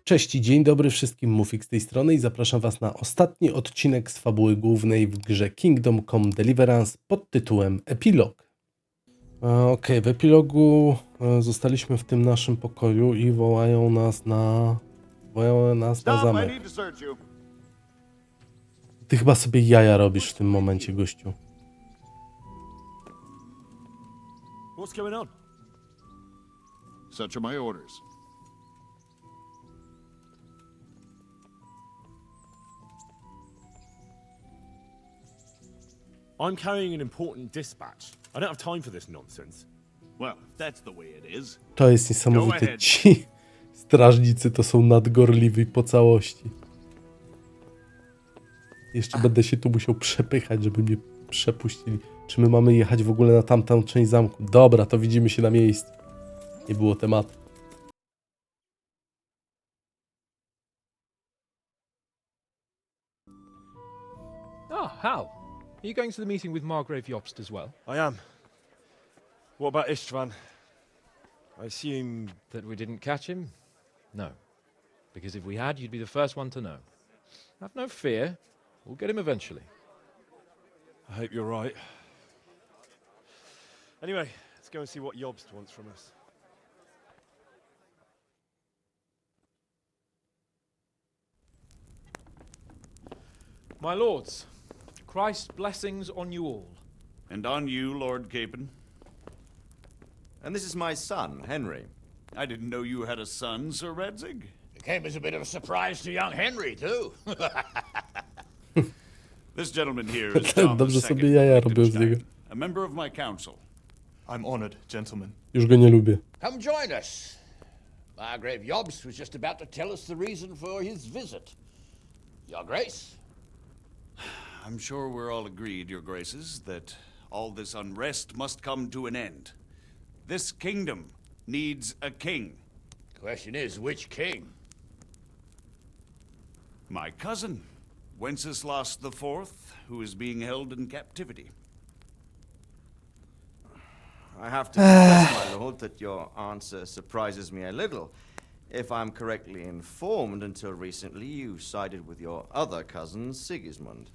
Cześć, dzień dobry wszystkim, Mufik z tej strony i zapraszam Was na ostatni odcinek z fabuły głównej w grze Kingdom Come Deliverance pod tytułem Epilog. Okej, w epilogu zostaliśmy w tym naszym pokoju i wołają nas na zamek. Ty chyba sobie jaja robisz w tym momencie, gościu. What's going on? Such are my orders. I'm carrying an important dispatch. I don't have time for this nonsense. Well, if that's the way it is. To jest niesamowite. Ci strażnicy to są nadgorliwi po całości. Jeszcze będę się tu musiał przepychać, żeby mnie przepuścili. Czy my mamy jechać w ogóle na tamtą część zamku? Dobra, to widzimy się na miejscu. Nie było tematu. Oh, how? Are you going to the meeting with Margrave Jobst as well? I am. What about Istvan? I assume... That we didn't catch him? No. Because if we had, you'd be the first one to know. Have no fear. We'll get him eventually. I hope you're right. Anyway, let's go and see what Jobst wants from us. My lords, Christ's blessings on you all. And on you, Lord Capon. And this is my son, Henry. I didn't know you had a son, Sir Redzig. It came as a bit of a surprise to young Henry, too. This gentleman here is Tom Dobrze II sobie jaja of robią z niego. Liechtenstein, a member of my council. I'm honored, gentlemen. Już go nie lubię. Come join us. Margrave Jobst was just about to tell us the reason for his visit. Your Grace? I'm sure we're all agreed, Your Graces, that all this unrest must come to an end. This kingdom needs a king. Question is, which king? My cousin, Wenceslas IV, who is being held in captivity. I have to confess, my lord, that your answer surprises me a little. If I'm correctly informed, until recently you sided with your other cousin, Sigismund.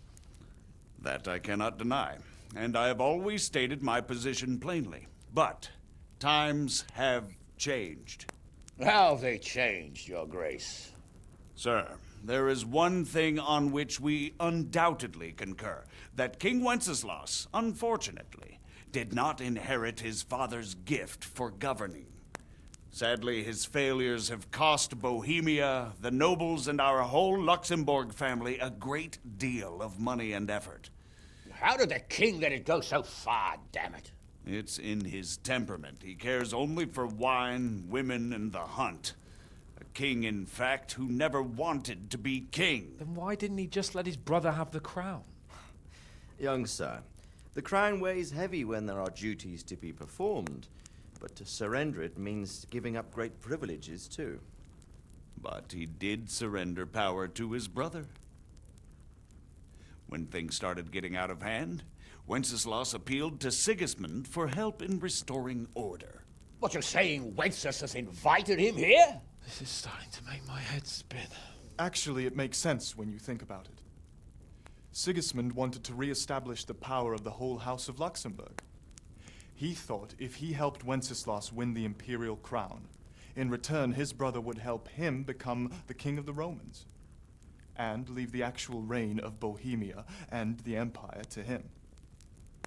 That I cannot deny, and I have always stated my position plainly. But times have changed. How have they changed, Your Grace? Sir, there is one thing on which we undoubtedly concur, that King Wenceslas, unfortunately, did not inherit his father's gift for governing. Sadly, his failures have cost Bohemia, the nobles, and our whole Luxembourg family a great deal of money and effort. How did the king let it go so far, damn it? It's in his temperament. He cares only for wine, women, and the hunt. A king, in fact, who never wanted to be king. Then why didn't he just let his brother have the crown? Young sir, the crown weighs heavy when there are duties to be performed, but to surrender it means giving up great privileges too. But he did surrender power to his brother. When things started getting out of hand, Wenceslas appealed to Sigismund for help in restoring order. What, you're saying Wenceslas has invited him here? This is starting to make my head spin. Actually, it makes sense when you think about it. Sigismund wanted to re-establish the power of the whole House of Luxembourg. He thought if he helped Wenceslas win the imperial crown, in return his brother would help him become the king of the Romans, and leave the actual reign of Bohemia and the empire to him.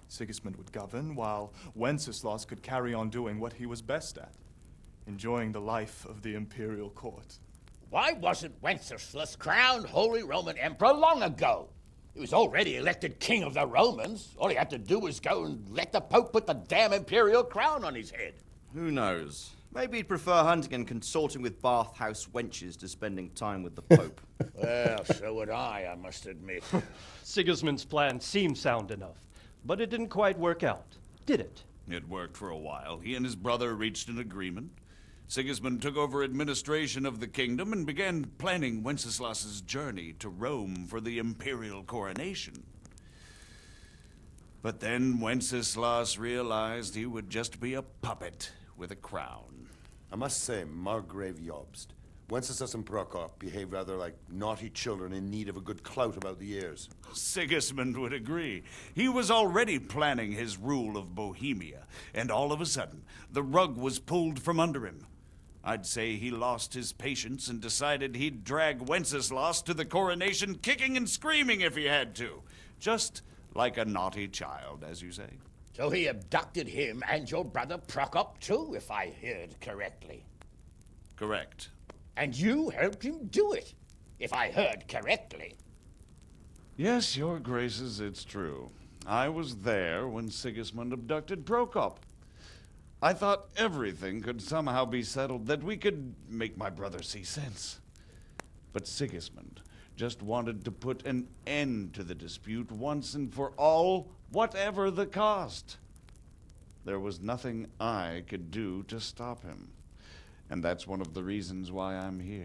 Sigismund would govern, while Wenceslas could carry on doing what he was best at, enjoying the life of the imperial court. Why wasn't Wenceslas crowned Holy Roman Emperor long ago? He was already elected king of the Romans. All he had to do was go and let the Pope put the damn imperial crown on his head. Who knows? Maybe he'd prefer hunting and consorting with bathhouse wenches to spending time with the Pope. Well, so would I must admit. Sigismund's plan seemed sound enough, but it didn't quite work out, did it? It worked for a while. He and his brother reached an agreement. Sigismund took over administration of the kingdom and began planning Wenceslas's journey to Rome for the imperial coronation. But then Wenceslas realized he would just be a puppet with a crown. I must say, Margrave Jobst, Wenceslas and Prokop behave rather like naughty children in need of a good clout about the ears. Sigismund would agree. He was already planning his rule of Bohemia, and all of a sudden, the rug was pulled from under him. I'd say he lost his patience and decided he'd drag Wenceslas to the coronation kicking and screaming if he had to. Just like a naughty child, as you say. So he abducted him and your brother Prokop too, if I heard correctly. Correct. And you helped him do it, if I heard correctly. Yes, your graces, it's true. I was there when Sigismund abducted Prokop. I thought everything could somehow be settled, that we could make my brother see sense. But Sigismund just wanted to put an end to the dispute once and for all, whatever the cost. There was nothing I could do to stop him. And that's one of the reasons why I'm here.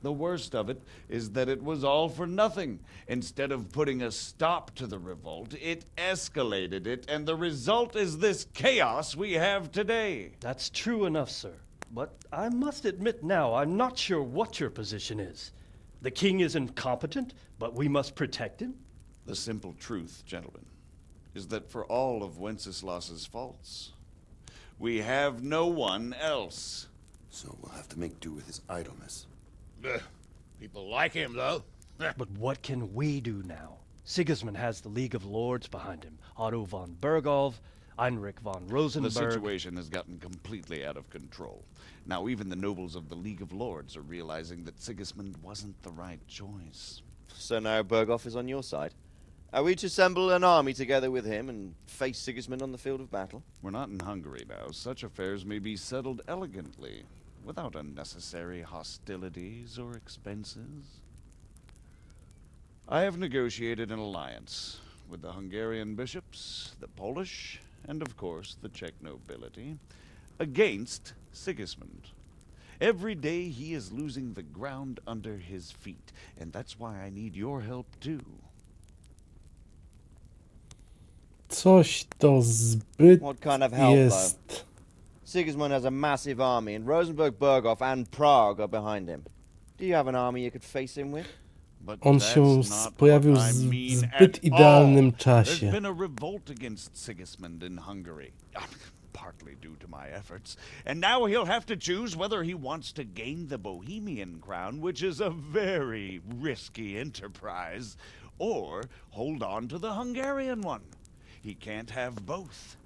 The worst of it is that it was all for nothing. Instead of putting a stop to the revolt, it escalated it, and the result is this chaos we have today. That's true enough, sir. But I must admit now, I'm not sure what your position is. The king is incompetent, but we must protect him? The simple truth, gentlemen, is that for all of Wenceslas's faults, we have no one else. So we'll have to make do with his idleness. People like him, though. But what can we do now? Sigismund has the League of Lords behind him. Otto von Bergholf, Heinrich von Rosenberg. The situation has gotten completely out of control. Now even the nobles of the League of Lords are realizing that Sigismund wasn't the right choice. So now Berghoff is on your side. Are we to assemble an army together with him and face Sigismund on the field of battle? We're not in Hungary now. Such affairs may be settled elegantly, without unnecessary hostilities or expenses. I have negotiated an alliance with the Hungarian bishops, the Polish, and of course the Czech nobility, against Sigismund. Every day he is losing the ground under his feet, and that's why I need your help too. Coś to zbyt What kind of help, jest. though? Sigismund has a massive army, and Rosenberg, Berghoff, and Prague are behind him. Do you have an army you could face him with? But On that's się not pojawił what I w mean zbyt at idealnym all. czasie. There's been a revolt against Sigismund in Hungary, partly due to my efforts. And now he'll have to choose whether he wants to gain the Bohemian crown, which is a very risky enterprise, or hold on to the Hungarian one. He can't have both.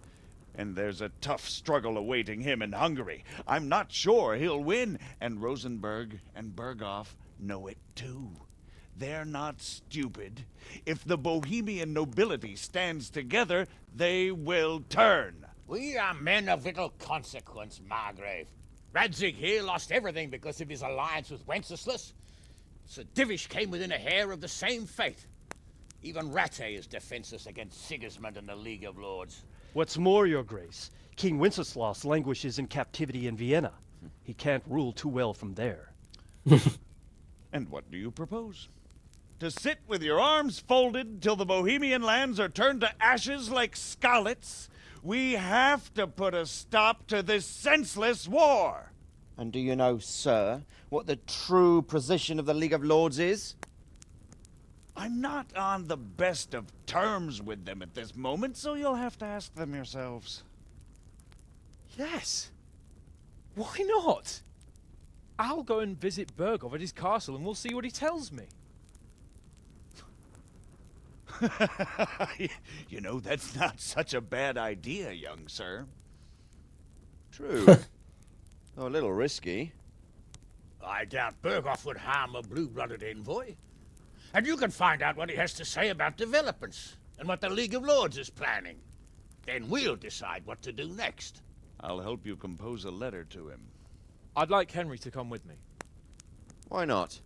And there's a tough struggle awaiting him in Hungary. I'm not sure he'll win, and Rosenberg and Berghoff know it too. They're not stupid. If the Bohemian nobility stands together, they will turn. We are men of little consequence, Margrave. Radzig here lost everything because of his alliance with Wenceslas. Sir Divish came within a hair of the same fate. Even Rattay is defenseless against Sigismund and the League of Lords. What's more, your grace, King Wenceslas languishes in captivity in Vienna. He can't rule too well from there. And what do you propose? To sit with your arms folded till the Bohemian lands are turned to ashes like scarlets? We have to put a stop to this senseless war. And do you know, sir, what the true position of the League of Lords is? I'm not on the best of terms with them at this moment, so you'll have to ask them yourselves. Yes. Why not? I'll go and visit Berghoff at his castle and we'll see what he tells me. You know, that's not such a bad idea, young sir. True. Though a little risky. I doubt Berghoff would harm a blue-blooded envoy. And you can find out what he has to say about developments and what the League of Lords is planning. Then we'll decide what to do next. I'll help you compose a letter to him. I'd like Henry to come with me. Why not?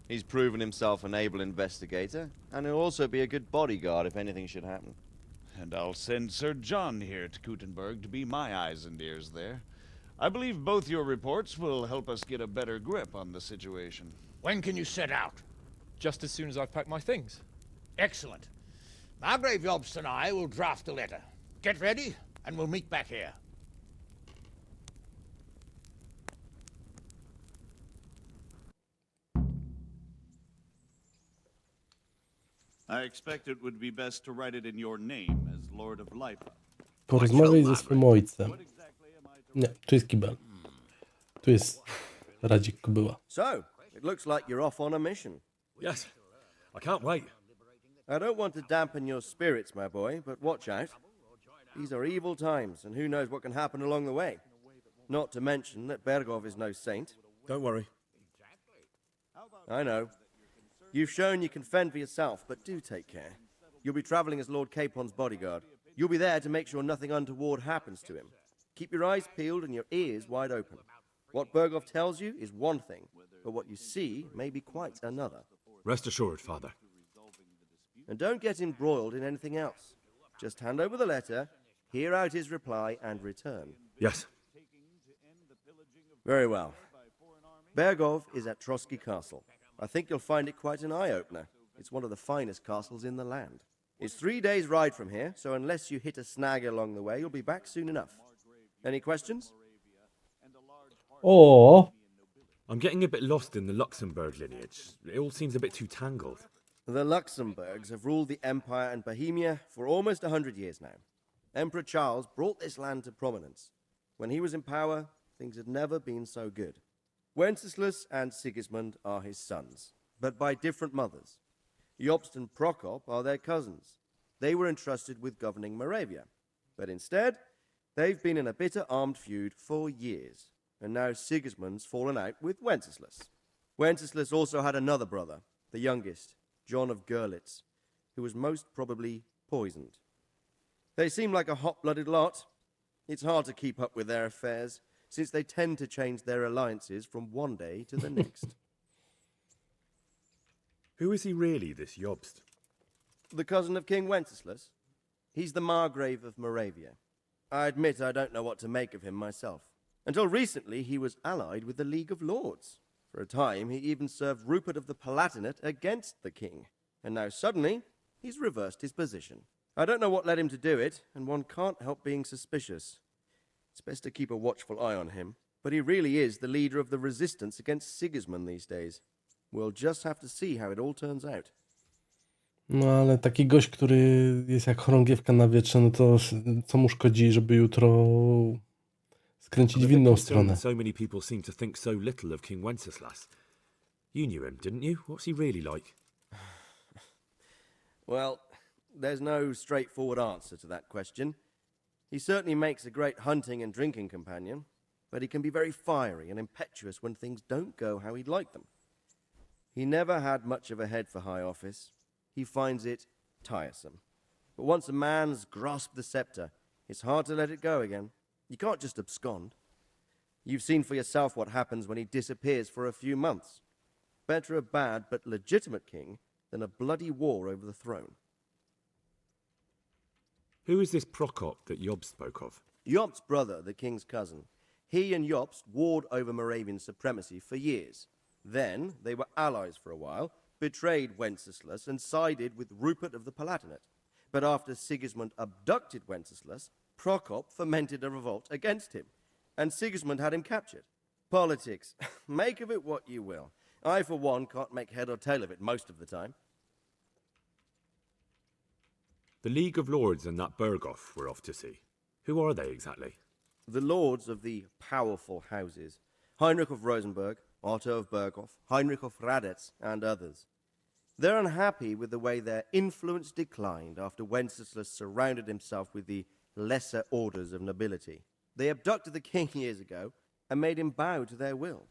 He's proven himself an able investigator, and he'll also be a good bodyguard if anything should happen. And I'll send Sir John here to Kuttenberg to be my eyes and ears there. I believe both your reports will help us get a better grip on the situation. When can you set out? Just as soon as I've packed my things. Excellent. Margrave Jobst and I will draft a letter. Get ready, and we'll meet back here. I expect it would be best to write it in your name as Lord of Lipa. Porozmawiaj ze swym ojcem. Nie, tu jest kibel. Tu jest Radzik Kubyła. So, it looks like you're off on a mission. Yes, I can't wait. I don't want to dampen your spirits, my boy, but watch out. These are evil times, and who knows what can happen along the way. Not to mention that Bergov is no saint. Don't worry. I know. You've shown you can fend for yourself, but do take care. You'll be traveling as Lord Capon's bodyguard. You'll be there to make sure nothing untoward happens to him. Keep your eyes peeled and your ears wide open. What Bergov tells you is one thing, but what you see may be quite another. Rest assured, Father. And don't get embroiled in anything else. Just hand over the letter, hear out his reply, and return. Yes. Very well. Bergov is at Trotsky Castle. I think you'll find it quite an eye-opener. It's one of the finest castles in the land. It's 3 days' ride from here, so unless you hit a snag along the way, you'll be back soon enough. Any questions? O, I'm getting a bit lost in the Luxembourg lineage. It all seems a bit too tangled. The Luxembourgs have ruled the Empire and Bohemia for almost 100 years now. Emperor Charles brought this land to prominence. When he was in power, things had never been so good. Wenceslas and Sigismund are his sons, but by different mothers. Jobst and Prokop are their cousins. They were entrusted with governing Moravia, but instead, they've been in a bitter armed feud for years, and now Sigismund's fallen out with Wenceslas. Wenceslas also had another brother, the youngest, John of Görlitz, who was most probably poisoned. They seem like a hot-blooded lot. It's hard to keep up with their affairs, since they tend to change their alliances from one day to the next. Who is he really, this Jobst? The cousin of King Wenceslas? He's the Margrave of Moravia. I admit I don't know what to make of him myself. Until recently, he was allied with the League of Lords. For a time, he even served Rupert of the Palatinate against the king. And now suddenly, he's reversed his position. I don't know what led him to do it, and one can't help being suspicious. It's best to keep a watchful eye on him, but he really is the leader of the resistance against Sigismund these days. We'll just have to see how it all turns out. no ale taki gość, który jest jak chorągiewka na wietrze, no to co mu szkodzi, żeby jutro skręcić w inną stronę. So many people seem to think so little of King Wenceslas. You knew him, didn't you? What's he really like? Well, there's no straightforward answer to that question. He certainly makes a great hunting and drinking companion, but he can be very fiery and impetuous when things don't go how he'd like them. He never had much of a head for high office. He finds it tiresome. But once a man's grasped the scepter, it's hard to let it go again. You can't just abscond. You've seen for yourself what happens when he disappears for a few months. Better a bad but legitimate king than a bloody war over the throne. Who is this Prokop that Job spoke of? Jobst's brother, the king's cousin. He and Jobst warred over Moravian supremacy for years. Then they were allies for a while, betrayed Wenceslas and sided with Rupert of the Palatinate. But after Sigismund abducted Wenceslas, Prokop fomented a revolt against him, and Sigismund had him captured. Politics. Make of it what you will. I, for one, can't make head or tail of it most of the time. The League of Lords and that Berghoff we're off to see. Who are they exactly? The lords of the powerful houses. Heinrich of Rosenberg, Otto of Berghoff, Heinrich of Radetz, and others. They're unhappy with the way their influence declined after Wenceslas surrounded himself with the lesser orders of nobility. They abducted the king years ago and made him bow to their will.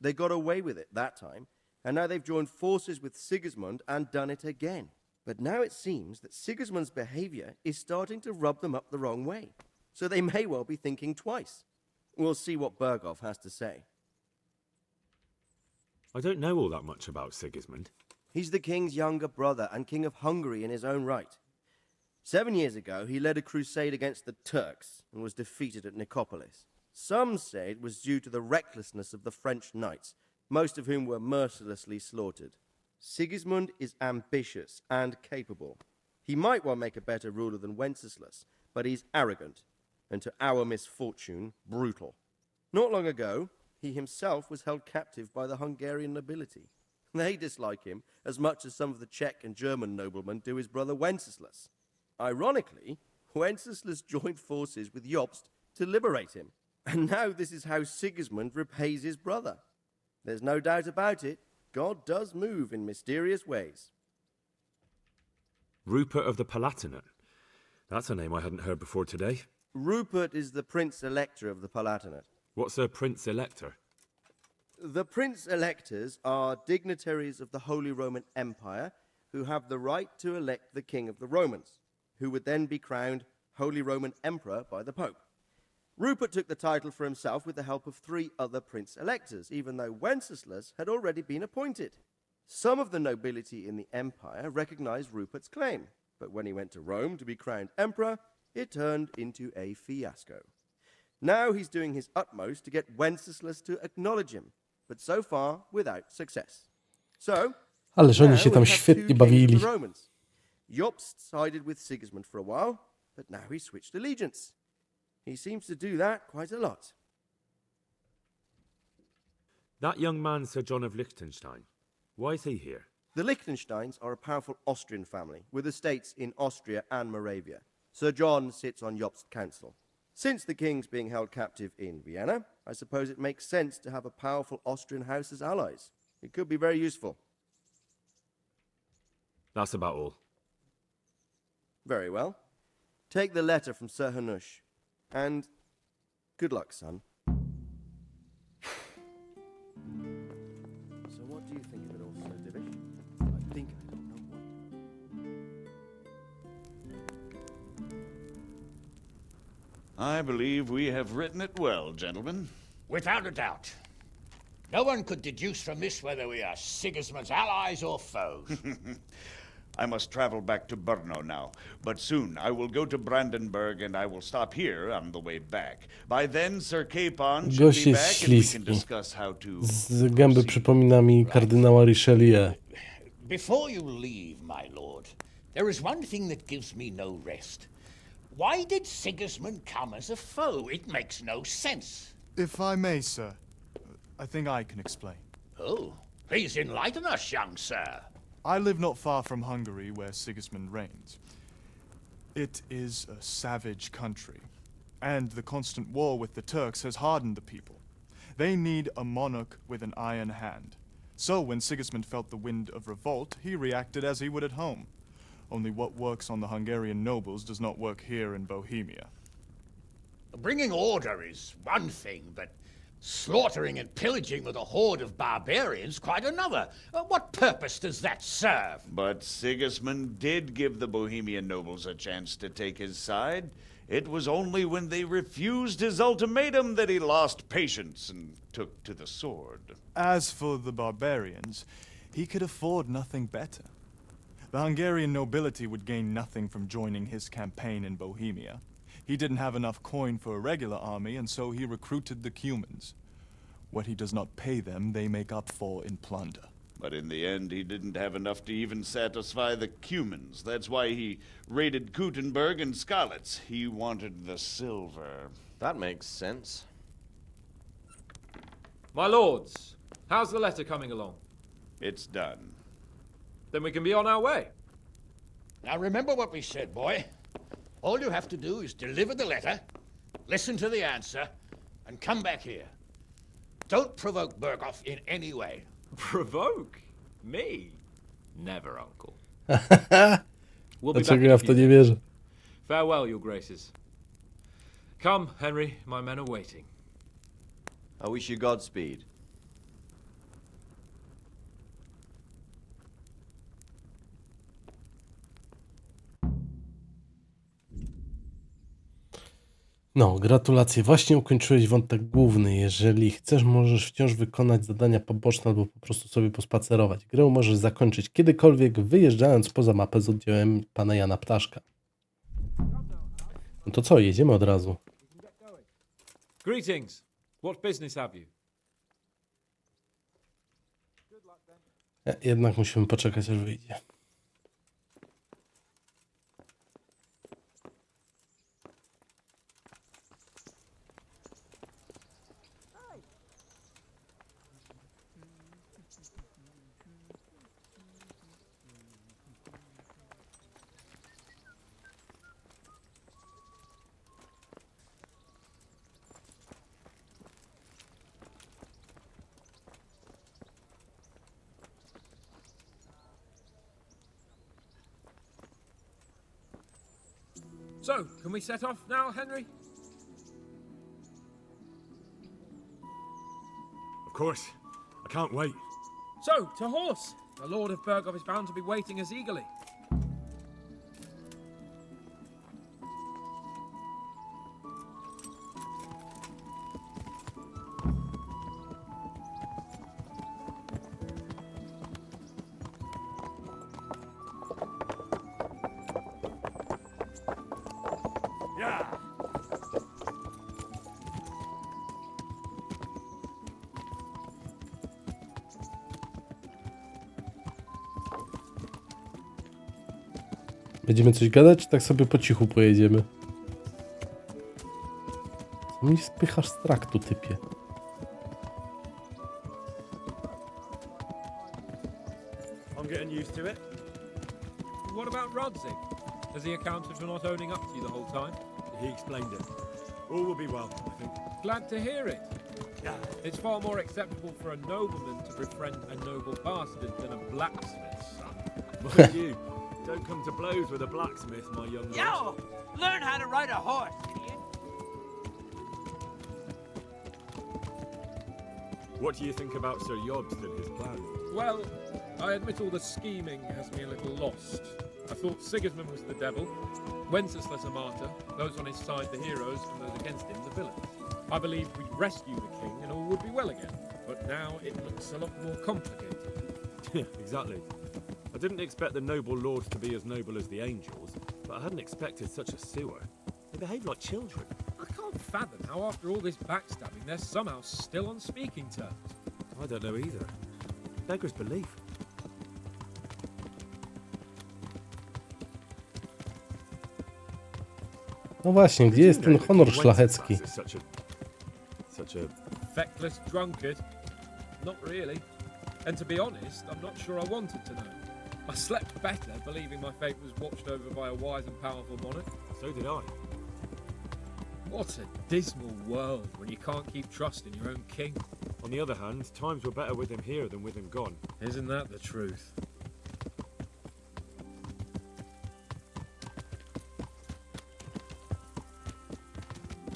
They got away with it that time, and now they've joined forces with Sigismund and done it again. But now it seems that Sigismund's behavior is starting to rub them up the wrong way, so they may well be thinking twice. We'll see what Berghoff has to say. I don't know all that much about Sigismund. He's the king's younger brother and king of Hungary in his own right. 7 years ago, he led a crusade against the Turks and was defeated at Nicopolis. Some say it was due to the recklessness of the French knights, most of whom were mercilessly slaughtered. Sigismund is ambitious and capable. He might well make a better ruler than Wenceslas, but he's arrogant, and to our misfortune, brutal. Not long ago, he himself was held captive by the Hungarian nobility. They dislike him as much as some of the Czech and German noblemen do his brother Wenceslas. Ironically, Wenceslas joined forces with Jobst to liberate him. And now this is how Sigismund repays his brother. There's no doubt about it, God does move in mysterious ways. Rupert of the Palatinate. That's a name I hadn't heard before today. Rupert is the Prince Elector of the Palatinate. What's a Prince Elector? The Prince Electors are dignitaries of the Holy Roman Empire who have the right to elect the King of the Romans, who would then be crowned Holy Roman Emperor by the Pope. Rupert took the title for himself with the help of 3 other Prince Electors, even though Wenceslas had already been appointed. Some of the nobility in the empire recognized Rupert's claim, but when he went to Rome to be crowned emperor, it turned into a fiasco. Now he's doing his utmost to get Wenceslas to acknowledge him, but so far without success. So, Ależ oni się now tam we have świetnie 2 kings bawili. of the Romans. Jobst sided with Sigismund for a while, but now he switched allegiance. He seems to do that quite a lot. That young man, Sir John of Liechtenstein. Why is he here? The Liechtensteins are a powerful Austrian family with estates in Austria and Moravia. Sir John sits on Jobst's council. Since the king's being held captive in Vienna, I suppose it makes sense to have a powerful Austrian house as allies. It could be very useful. That's about all. Very well. Take the letter from Sir Hanush. And good luck, son. So what do you think of it all, Sir Divish? I think I don't know what. I believe we have written it well, gentlemen. Without a doubt. No one could deduce from this whether we are Sigismund's allies or foes. I must travel back to Brno now, but soon I will go to Brandenburg and I will stop here on the way back. By then, Sir Capon should Gość be jest back and we can śliski. discuss how to... Z gęby przypomina mi kardynała Richelieu. Before you leave, my lord, there is one thing that gives me no rest. Why did Sigismund come as a foe? It makes no sense. If I may, sir, I think I can explain. Oh, please enlighten us, young sir. I live not far from Hungary, where Sigismund reigns. It is a savage country, and the constant war with the Turks has hardened the people. They need a monarch with an iron hand. So when Sigismund felt the wind of revolt, he reacted as he would at home. Only what works on the Hungarian nobles does not work here in Bohemia. Bringing order is one thing, but slaughtering and pillaging with a horde of barbarians quite another. What purpose does that serve? But Sigismund did give the Bohemian nobles a chance to take his side. It was only when they refused his ultimatum that he lost patience and took to the sword. As for the barbarians, he could afford nothing better. The Hungarian nobility would gain nothing from joining his campaign in Bohemia. He didn't have enough coin for a regular army, and so he recruited the Cumans. What he does not pay them, they make up for in plunder. But in the end, he didn't have enough to even satisfy the Cumans. That's why he raided Kuttenberg and Skalitz. He wanted the silver. That makes sense. My lords, how's the letter coming along? It's done. Then we can be on our way. Now remember what we said, boy. All you have to do is deliver the letter, listen to the answer, and come back here. Don't provoke Berghoff in any way. Provoke? Me? Never, uncle. We'll be back Dlaczego in ja a w to few nie days. wierzę? Farewell, your graces. Come, Henry, my men are waiting. I wish you Godspeed. No, gratulacje. Właśnie ukończyłeś wątek główny. Jeżeli chcesz, możesz wciąż wykonać zadania poboczne albo po prostu sobie pospacerować. Grę możesz zakończyć kiedykolwiek, wyjeżdżając poza mapę z oddziałem pana Jana Ptaszka. No to co, jedziemy od razu. Greetings. What business have you? Jednak musimy poczekać, aż wyjdzie. So, can we set off now, Henry? Of course. I can't wait. So, to horse! The Lord of Burgov is bound to be waiting us eagerly. Yeah. Będziemy coś gadać, czy tak sobie po cichu pojedziemy? Co mi spychasz z traktu, typie? I'm getting used to it. What about Rodsey? Has he accounted for not owning up to you the whole time? He explained it. All will be well, I think. Glad to hear it. Yeah. It's far more acceptable for a nobleman to befriend a noble bastard than a blacksmith's son. Mind you, don't come to blows with a blacksmith, my young lord. Yo! Learn how to ride a horse, idiot! What do you think about Sir Yobst and his plan? Well, I admit all the scheming has me a little lost. I thought Sigismund was the devil, Wenceslas a martyr, those on his side the heroes, and those against him the villains. I believed we'd rescue the king and all would be well again, but now it looks a lot more complicated. Yeah, exactly. I didn't expect the noble lords to be as noble as the angels, but I hadn't expected such a sewer. They behave like children. I can't fathom how after all this backstabbing they're somehow still on speaking terms. I don't know either. Beggars belief. No właśnie, gdzie jest ten honor szlachecki? Such a Feckless drunkard? Not really. And to be honest, I'm not sure I wanted to know. I slept better believing my fate was watched over by a wise and powerful monarch. So did I. What a dismal world when you can't keep trust in your own king. On the other hand, times were better with him here than with him gone. Isn't that the truth?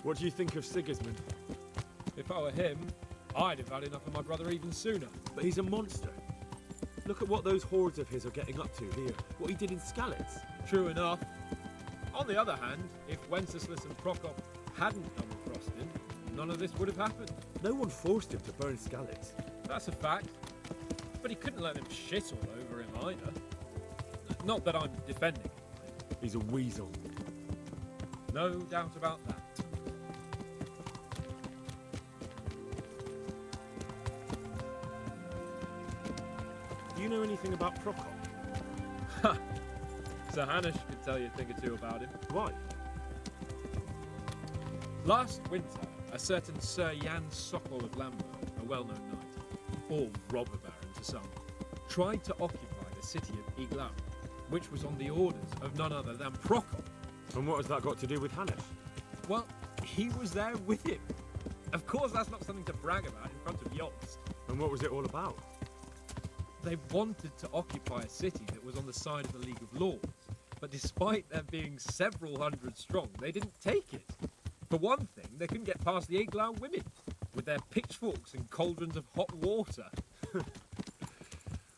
What do you think of Sigismund? If I were him, I'd have had enough of my brother even sooner. But he's a monster. Look at what those hordes of his are getting up to here. What he did in Skalitz. True enough. On the other hand, if Wenceslas and Prokop hadn't double-crossed him, none of this would have happened. No one forced him to burn Skalitz. That's a fact. But he couldn't let them shit all over him either. Not that I'm defending him. He's a weasel. No doubt about that. Do you know anything about Prokop? Ha! Sir Hanush could tell you a thing or two about him. Why? Last winter, a certain Sir Jan Sokol of Lamberg, a well-known knight, or robber baron to some, tried to occupy the city of Iglau, which was on the orders of none other than Prokop. And what has that got to do with Hanush? Well, he was there with him. Of course, that's not something to brag about in front of Yost. And what was it all about? They wanted to occupy a city that was on the side of the League of Lords, but despite there being several hundred strong, they didn't take it. For one thing, they couldn't get past the Iglau women, with their pitchforks and cauldrons of hot water.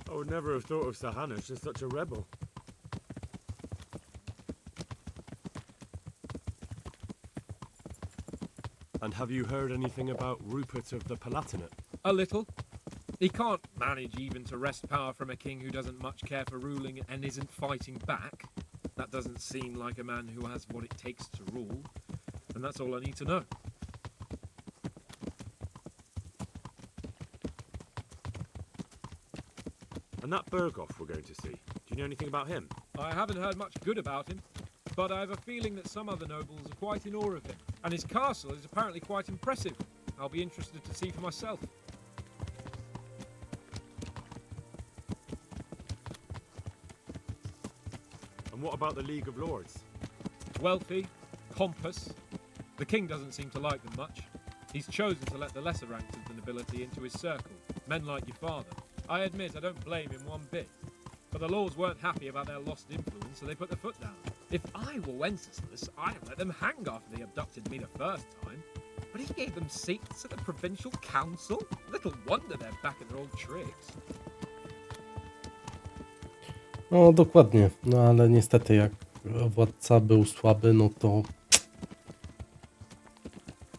I would never have thought of Sir Hanush as such a rebel. And have you heard anything about Rupert of the Palatinate? A little. He can't manage even to wrest power from a king who doesn't much care for ruling and isn't fighting back. That doesn't seem like a man who has what it takes to rule. And that's all I need to know. And that Berghoff we're going to see, do you know anything about him? I haven't heard much good about him, but I have a feeling that some other nobles are quite in awe of him. And his castle is apparently quite impressive. I'll be interested to see for myself. And what about the League of Lords? Wealthy, pompous. The king doesn't seem to like them much. He's chosen to let the lesser ranks of the nobility into his circle, men like your father. I admit I don't blame him one bit. But the lords weren't happy about their lost influence, so they put their foot down. If I were Wenceslas, I'd have let them hang after they abducted me the first time. But he gave them seats at the provincial council. Little wonder they're back at their old tricks. No dokładnie, no ale niestety jak władca był słaby, no to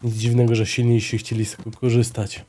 nic dziwnego, że silniejsi chcieli z tego korzystać.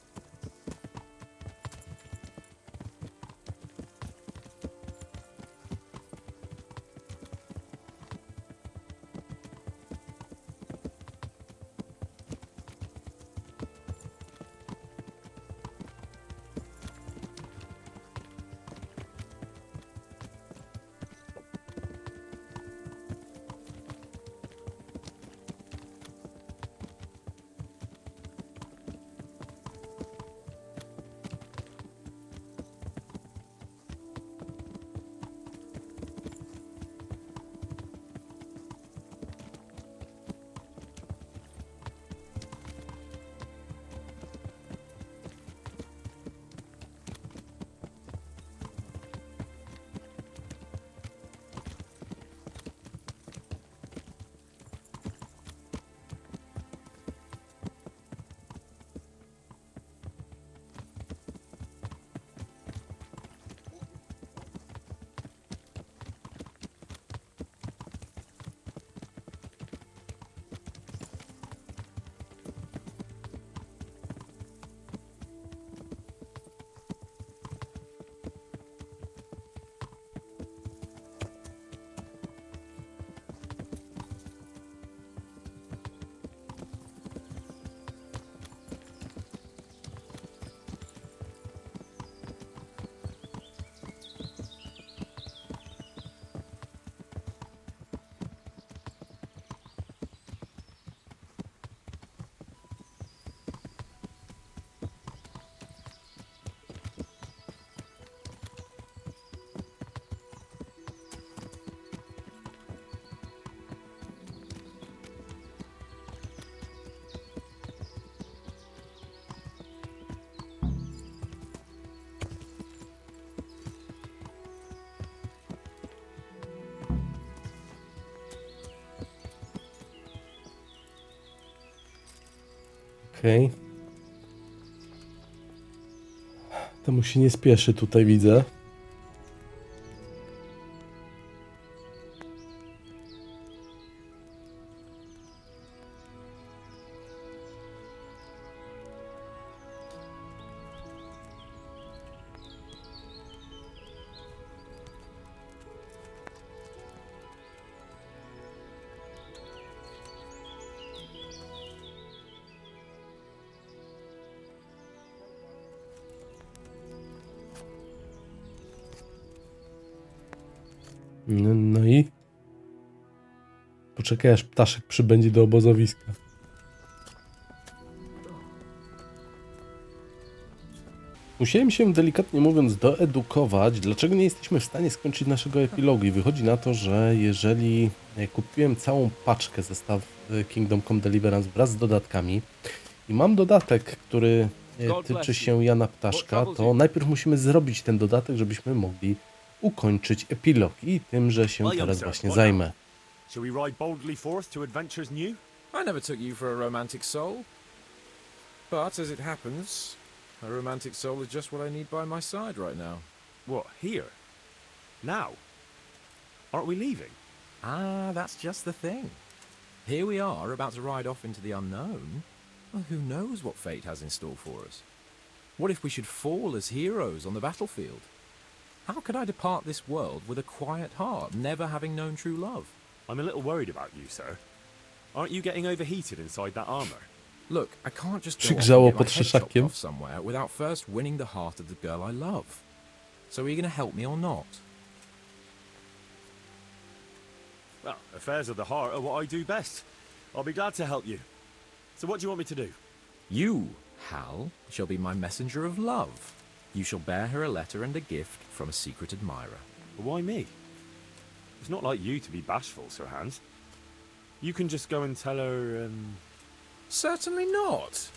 Okej. Temu się nie spieszy tutaj, widzę. No i poczekaj, aż ptaszek przybędzie do obozowiska. Musiałem się, delikatnie mówiąc, doedukować, dlaczego nie jesteśmy w stanie skończyć naszego epilogu. I wychodzi na to, że jeżeli kupiłem całą paczkę zestaw Kingdom Come Deliverance wraz z dodatkami i mam dodatek, który tyczy się Jana Ptaszka, to najpierw musimy zrobić ten dodatek, żebyśmy mogli ukończyć epilog i tymże się teraz właśnie zajmę. Shall we ride boldly forth to adventures new? I never took you for a romantic soul. But as it happens, a romantic soul is just what I need by my side right now. What, here? Now? Aren't we leaving? Ah, that's just the thing. Here we are, about to ride off into the unknown. Well, who knows what fate has in store for us? What if we should fall as heroes on the battlefield? How could I depart this world with a quiet heart, never having known true love? I'm a little worried about you, sir. Aren't you getting overheated inside that armor? Look, I can't just go off Przygrzało and get pod my head chopped szyszakiem. off somewhere without first winning the heart of the girl I love. So are you going to help me or not? Well, affairs of the heart are what I do best. I'll be glad to help you. So what do you want me to do? You, Hal, shall be my messenger of love. You shall bear her a letter and a gift from a secret admirer. Why me? It's not like you to be bashful, Sir Hans. You can just go and tell her, Certainly not.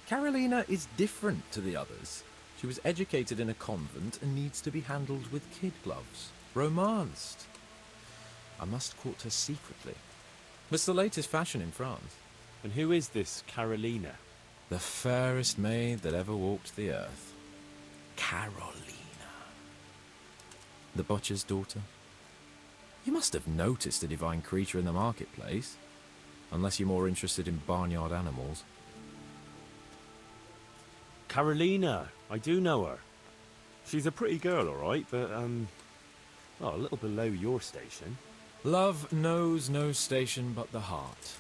Carolina is different to the others. She was educated in a convent and needs to be handled with kid gloves. Romanced. I must court her secretly. It's the latest fashion in France. And who is this Carolina? The fairest maid that ever walked the earth. Carolina. The butcher's daughter. You must have noticed a divine creature in the marketplace. Unless you're more interested in barnyard animals. Carolina, I do know her. She's a pretty girl, all right, but, well, a little below your station. Love knows no station but the heart.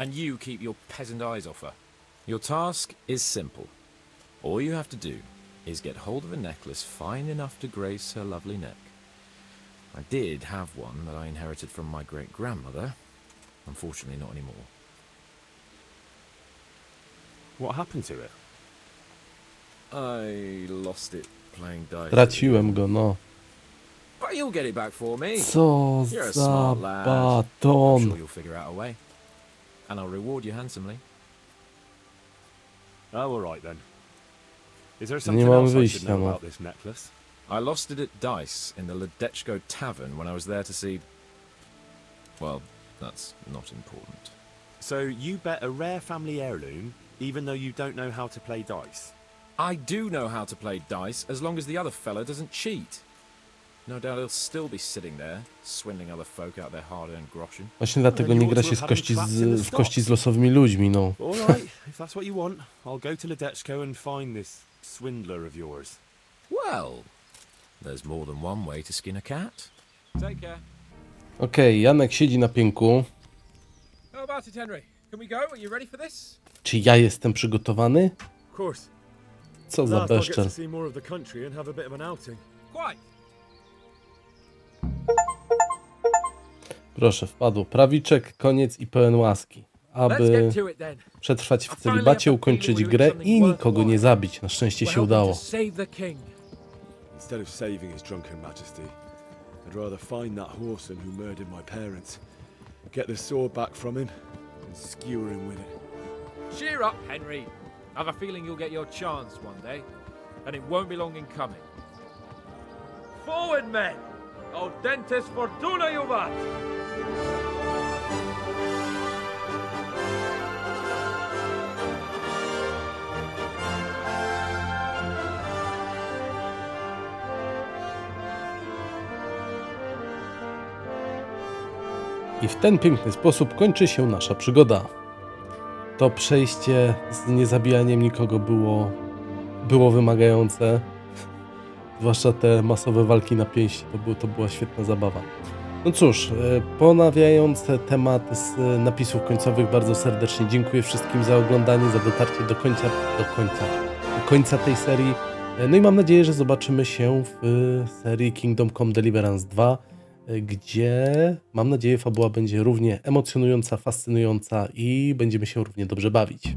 And you keep your peasant eyes off her. Your task is simple. All you have to do is get hold of a necklace fine enough to grace her lovely neck. I did have one that I inherited from my great-grandmother. Unfortunately, not anymore. What happened to it? I lost it playing dice. Traciłem go, no. But you'll get it back for me. Co You're a za smart lad. I'm baton. sure you'll figure out a way. And I'll reward you handsomely. Oh, all right then. Is there Nie something mam else I should wyjścia, know no. about this necklace? I lost it at dice in the Ledeczko Tavern when I was there to see... Well, that's not important. So you bet a rare family heirloom, even though you don't know how to play dice? I do know how to play dice, as long as the other fella doesn't cheat. No doubt he'll still be sitting there, swindling other folk out their hard-earned groschen. Właśnie dlatego nie gra się w kości z losowymi ludźmi, no. All right, if that's what you want, I'll go to Ledeczko and find this swindler of yours. Well, there's more than one way to skin a cat. Take care. Okej, Janek siedzi na pięku. How about it, Henry? Can we go? Are you ready for this? Czy ja jestem przygotowany? Of course. Co za Last I'll get bezczel. to see more of the country and have a bit of an outing. Quite. Proszę, wpadło prawiczek, koniec i pełen łaski. Let's Aby get to it then. przetrwać w celibacie, ukończyć grę i nikogo nie zabić. Na szczęście się udało. Save the king. Instead of saving his drunken majesty, I'd rather find that whoreson who murdered my parents, get the sword back from him, and skewer him with it. Cheer up, Henry. I have a feeling you'll get your chance one day, and it won't be long in coming. Forward, men! Audentes fortuna juvat! I w ten piękny sposób kończy się nasza przygoda. To przejście z niezabijaniem nikogo było wymagające. Zwłaszcza te masowe walki na pięści. To była świetna zabawa. No cóż, ponawiając temat z napisów końcowych, bardzo serdecznie dziękuję wszystkim za oglądanie, za dotarcie do końca tej serii. No i mam nadzieję, że zobaczymy się w serii Kingdom Come Deliverance 2, gdzie mam nadzieję fabuła będzie równie emocjonująca, fascynująca i będziemy się równie dobrze bawić.